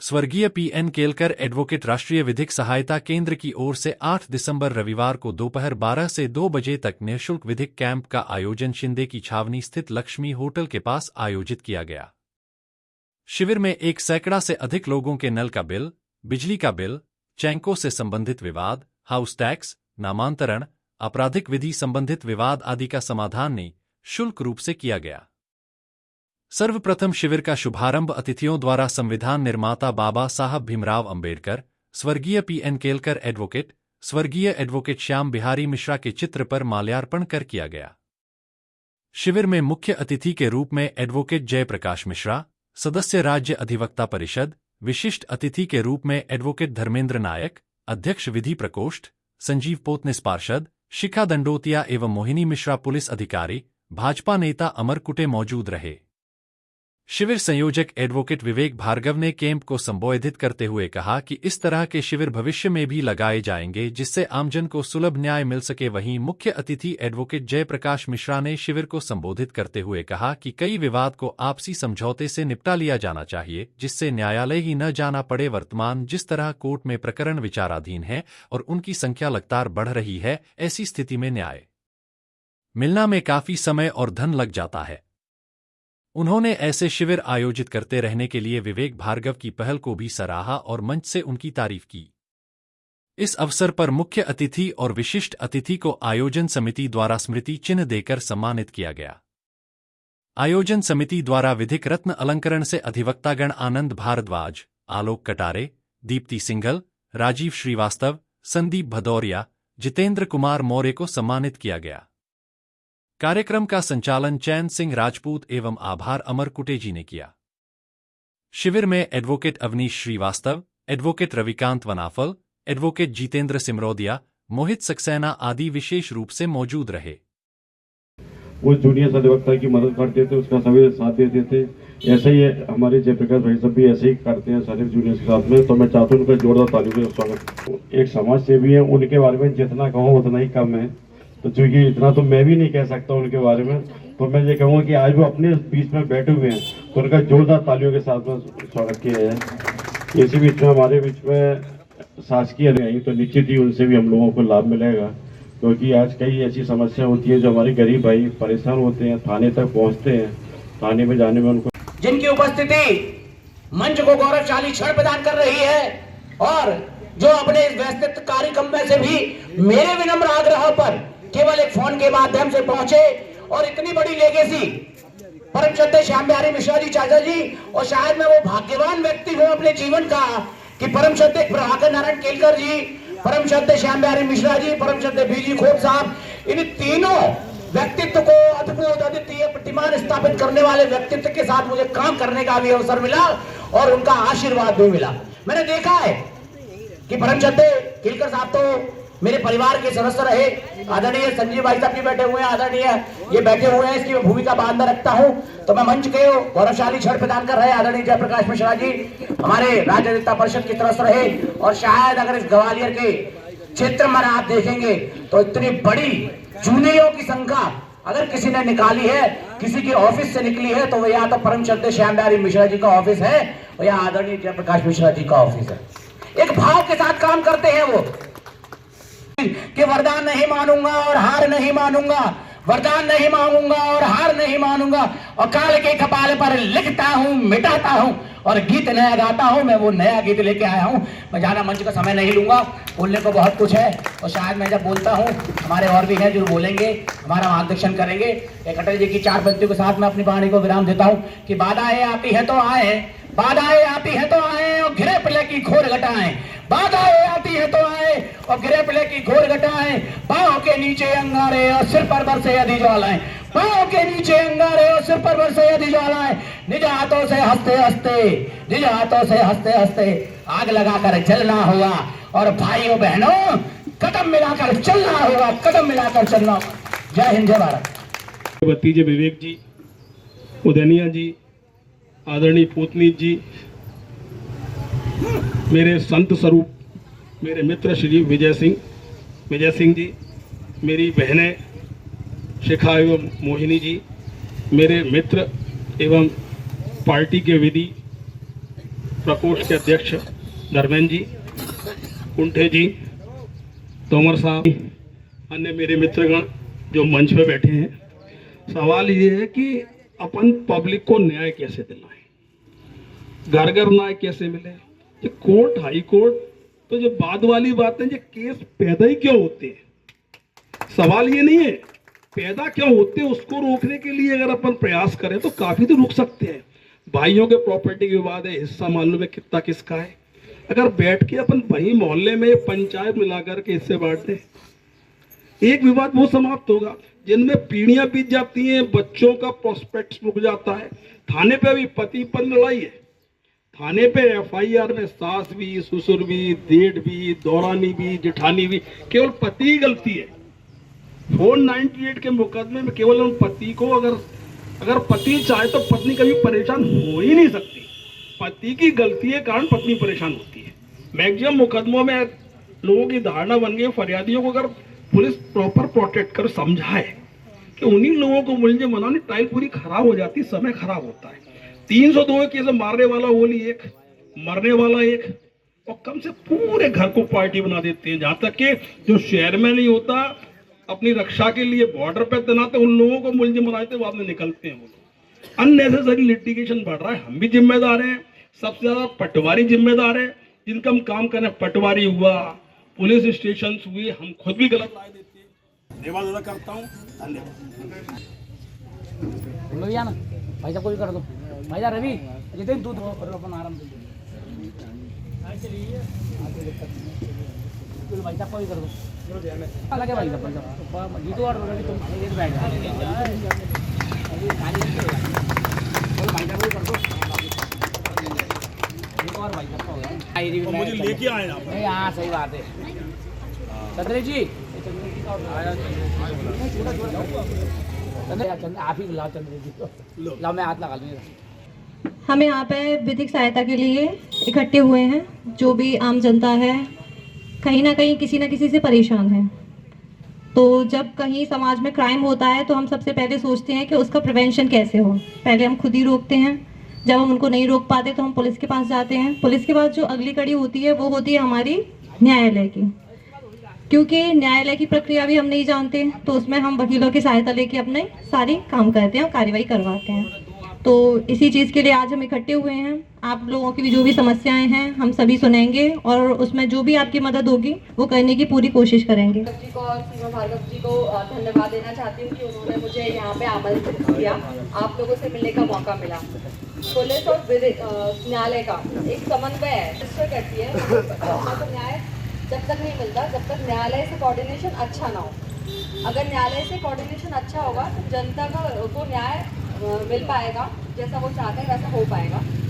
स्वर्गीय PN Kelkar advocate राष्ट्रीय विधिक सहायता केंद्र की ओर से 8 दिसंबर रविवार को दोपहर 12 से 2 बजे तक निःशुल्क विधिक कैंप का आयोजन शिंदे की छावनी स्थित लक्ष्मी होटल के पास आयोजित किया गया। शिविर में 1 सैकड़ा से अधिक लोगों के नल का बिल, बिजली का बिल, चैंको से संबंधित विवाद, हाउस टैक्स, नामांतरण, आपराधिक विधि संबंधित विवाद आदि का समाधान निःशुल्क रूप से किया गया। सर्वप्रथम शिविर का शुभारंभ अतिथियों द्वारा संविधान निर्माता बाबा साहब भीमराव अंबेडकर, स्वर्गीय पीएन केलकर एडवोकेट, स्वर्गीय एडवोकेट श्याम बिहारी मिश्रा के चित्र पर माल्यार्पण कर किया गया। शिविर में मुख्य अतिथि के रूप में एडवोकेट जयप्रकाश मिश्रा, सदस्य राज्य अधिवक्ता परिषद, विशिष्ट अतिथि के रूप में एडवोकेट धर्मेंद्र नायक, अध्यक्ष विधि प्रकोष्ठ, संजीव पोतनिस पार्षद, शिखा दंडोतिया एवं मोहिनी मिश्रा पुलिस अधिकारी, भाजपा नेता अमर कुटे मौजूद रहे। शिविर संयोजक एडवोकेट विवेक भार्गव ने कैंप को संबोधित करते हुए कहा कि इस तरह के शिविर भविष्य में भी लगाए जाएंगे जिससे आमजन को सुलभ न्याय मिल सके। वहीं मुख्य अतिथि एडवोकेट जयप्रकाश मिश्रा ने शिविर को संबोधित करते हुए कहा कि कई विवाद को आपसी समझौते से निपटा लिया जाना चाहिए जिससे न्यायालय ही न जाना पड़े। वर्तमान जिस तरह कोर्ट में प्रकरण विचाराधीन है और उनकी संख्या लगातार बढ़ रही है, ऐसी स्थिति में न्याय मिलना में काफी समय और धन लग जाता है। उन्होंने ऐसे शिविर आयोजित करते रहने के लिए विवेक भार्गव की पहल को भी सराहा और मंच से उनकी तारीफ की। इस अवसर पर मुख्य अतिथि और विशिष्ट अतिथि को आयोजन समिति द्वारा स्मृति चिन्ह देकर सम्मानित किया गया। आयोजन समिति द्वारा विधिक रत्न अलंकरण से अधिवक्तागण आनंद भारद्वाज, आलोक कटारे, दीप्ति सिंघल, राजीव श्रीवास्तव, संदीप भदौरिया, जितेंद्र कुमार मौर्य को सम्मानित किया गया। कार्यक्रम का संचालन चैन सिंह राजपूत एवं आभार अमर कुटे जी ने किया। शिविर में advocate Avnish Srivastava, advocate Ravikant Vanaphal, advocate Jitendra Simrodiya, Mohit Saxena आदि विशेष रूप से मौजूद रहे। वो जूनियर अधिवक्ता की मदद करते थे, उसका सभी साथ देते थे। ऐसे ही हमारे जयप्रकाश भाई सब भी ऐसे ही करते हैं सारे जूनियर के साथ में। तो मैं चाहता हूँ उनका जोरदार तालियों से स्वागत। एक समाज सेवी है, उनके बारे में जितना कहो उतना ही कम है। तो चूंकि इतना तो मैं भी नहीं कह सकता उनके बारे में, तो मैं ये कहूँगा कि आज वो अपने बीच में बैठे हुए हैं तो उनका जोरदार तालियों के साथ में स्वागत किया जाए। इसी बीच में हमारे बीच में शासकीय नहीं तो निश्चित ही उनसे भी हम लोगों को लाभ मिलेगा, क्योंकि आज कई ऐसी समस्या होती है जो हमारे गरीब भाई परेशान होते हैं, थाने तक पहुँचते हैं, थाने में जाने में उनको जिनकी उपस्थिति मंच को गौरवशाली क्षण प्रदान कर रही है और जो अपने इस व्यस्त कार्यक्रम में से भी मेरे विनम्र आग्रह पर केवल एक फोन के माध्यम से पहुंचे और इतनी बड़ी लेगेसी परम श्रद्धेय श्याम बिहारी मिश्रा जी चाचा जी, और शायद मैं वो भाग्यवान व्यक्ति हूं अपने जीवन का कि परम श्रद्धेय प्रभाकर नारायण केलकर जी, परम श्रद्धेय श्याम बिहारी मिश्रा जी, परम श्रद्धेय बीजी खोप साहब, इन तीनों व्यक्तित्व को अद्भुत अद्वितीय प्रतिमान स्थापित करने वाले व्यक्तित्व के साथ मुझे काम करने का भी अवसर मिला और उनका आशीर्वाद भी मिला। मैंने देखा है कि परम श्रद्धेय केलकर साहब तो मेरे परिवार के सदस्य रहे। आदरणीय संजीव भाई साहब भी बैठे हुए हैं, आदरणीय ये बैठे हुए हैं, इसकी मैं भूमिका बांधा रखता हूं। तो मैं मंच के गौरवशाली क्षण प्रदान कर रहे आदरणीय जयप्रकाश मिश्रा जी हमारे राज्य अधिवक्ता परिषद की तरफ से रहे। और शायद अगर इस ग्वालियर के क्षेत्र में आप देखेंगे तो इतनी बड़ी जूनियरों की संख्या अगर किसी ने निकाली है, किसी की ऑफिस से निकली है, तो वो या तो परम श्रद्धेय श्याम बिहारी मिश्रा जी का ऑफिस है और या आदरणीय जयप्रकाश मिश्रा जी का ऑफिस है। एक भाव के साथ काम करते हैं वो कि वरदान नहीं मानूंगा और हार नहीं मानूंगा, वरदान नहीं मांगूंगा और हार नहीं मानूंगा, और काल के कपाल पर लिखता हूं, मिटाता हूं और गीत नया गाता हूं। मैं वो नया गीत लेके आया हूं। मैं ज्यादा मंच का समय नहीं लूंगा, बोलने को बहुत कुछ है और शायद मैं जब बोलता हूं हमारे और भी हैं जो बोलेंगे, हमारा मार्गदर्शन करेंगे। एक अटल जी की 4 पंक्तियों के साथ मैं अपनी वाणी को विराम देता हूं कि बाधाएं आती है तो आए, बाधाएं आती है तो आए और घिरे पिले की घोर घटाएं, बाधाएं आती है तो आए और गिरे पिले की घोर घटाएं, पांव के नीचे अंगारे और सिर पर बरसे यदि ज्वालाएं, पांव के नीचे अंगारे और सिर पर बरसे यदि ज्वालाएं, निज हाथों से हंसते हंसते, निज हाथों से हंसते हंसते आग लगाकर जलना होगा और भाइयों बहनों कदम मिलाकर चलना होगा, कदम मिलाकर चलना होगा। जय हिंद, जय भारत। भतीजे विवेक जी, उदयनिया जी, आदरणीय पोतनीत जी, मेरे संत स्वरूप मेरे मित्र श्री विजय सिंह जी, मेरी बहनें शिखा एवं मोहिनी जी, मेरे मित्र एवं पार्टी के विधि प्रकोष्ठ के अध्यक्ष धर्मेंद्र जी, कुंठे जी, तोमर साहब, अन्य मेरे मित्रगण जो मंच पे बैठे हैं, सवाल ये है कि अपन पब्लिक को न्याय कैसे दिलाएं, घर घर न्याय कैसे मिले। ये कोर्ट, हाई कोर्ट, तो जो बाद वाली बात है, ये केस पैदा ही क्यों होते हैं, सवाल ये नहीं है पैदा क्यों होते हैं, उसको रोकने के लिए अगर अपन प्रयास करें तो काफी तो रुक सकते हैं। भाइयों के प्रॉपर्टी के विवाद है, हिस्सा मालूम है कितना किसका है, अगर बैठ के अपन वही मोहल्ले में पंचायत मिलाकर के हिस्से बांट दें, एक विवाद वो समाप्त होगा। जिनमें पीढ़ियां बीत जाती हैं, बच्चों का प्रोस्पेक्ट रुक जाता है। थाने पे भी पति पत्नी लड़ाई है, थाने पे एफआईआर में सास भी, ससुर भी, जेठ भी, दौरानी भी, जेठानी भी, केवल पति ही गलती है। 498 के मुकदमे में केवल उन पति को, अगर पति चाहे तो पत्नी कभी परेशान हो ही नहीं सकती, पति की गलती के कारण पत्नी परेशान होती है। मैक्सिमम मुकदमों में लोगों की धारणा बन गई, फरियादियों को अगर पुलिस प्रॉपर प्रोटेक्ट कर समझाए कि उन्हीं लोगों को मुलजिम बनाने, ट्रायल पूरी खराब हो जाती, समय खराब होता है। 302 केस मारने वाला ओली एक, मरने वाला एक, और कम से पूरे घर को पार्टी बना देते हैं। जहां तक कि जो शहर में नहीं होता, अपनी रक्षा के लिए बॉर्डर पे तैनात है, उन लोगों को मुलजिम बनाते बाद में निकलते हैं वो लोग। अननेसेसरी लिटिगेशन बढ़ रहा है, हम भी जिम्मेदार हैं, सबसे ज्यादा पटवारी जिम्मेदार है, जिनका हम काम करें। पटवारी हुआ, पुलिस स्टेशन हुए, हम खुद भी गलत राय देते हैं। धन्यवाद अदा करता हूँ, धन्यवाद। ना भाई साहब को भी कर दो, भाई साहब रवि जितने दूध अपन आराम से भाई साहब को भी कर दो, अलग है भाई साहब जीतो और रवि तुम ये बैठ जाओ, भाई साहब को कर दो और भाई साहब को मुझे लेके आए आप। नहीं, हाँ सही बात है। चंद्र जी आप ही बुलाओ, चंद्र जी लाओ, मैं हाथ लगा लूँगा। हम यहाँ पे विधिक सहायता के लिए इकट्ठे हुए हैं। जो भी आम जनता है कहीं ना कहीं किसी न किसी से परेशान है, तो जब कहीं समाज में क्राइम होता है तो हम सबसे पहले सोचते हैं कि उसका प्रिवेंशन कैसे हो। पहले हम खुद ही रोकते हैं, जब हम उनको नहीं रोक पाते तो हम पुलिस के पास जाते हैं। पुलिस के बाद जो अगली कड़ी होती है वो होती है हमारी न्यायालय की, क्योंकि न्यायालय की प्रक्रिया भी हम नहीं जानते, तो उसमें हम वकीलों की सहायता लेके अपने सारी काम करते हैं और कार्रवाई करवाते हैं। तो इसी चीज़ के लिए आज हम इकट्ठे हुए हैं। आप लोगों की भी जो भी समस्याएं हैं हम सभी सुनेंगे और उसमें जो भी आपकी मदद होगी वो करने की पूरी कोशिश करेंगे। जी को और सीमा भार्गव जी को धन्यवाद देना चाहती हूँ कि उन्होंने मुझे यहाँ पे आमंत्रित किया, आप लोगों से मिलने का मौका मिला। पुलिस और न्यायालय का एक समन्वय है, निश्चय करती है तो न्याय जब तक नहीं मिलता जब तक न्यायालय से कोऑर्डिनेशन अच्छा ना हो। अगर न्यायालय से कोऑर्डिनेशन अच्छा होगा तो जनता को न्याय मिल पाएगा, जैसा वो चाहते हैं वैसा हो पाएगा।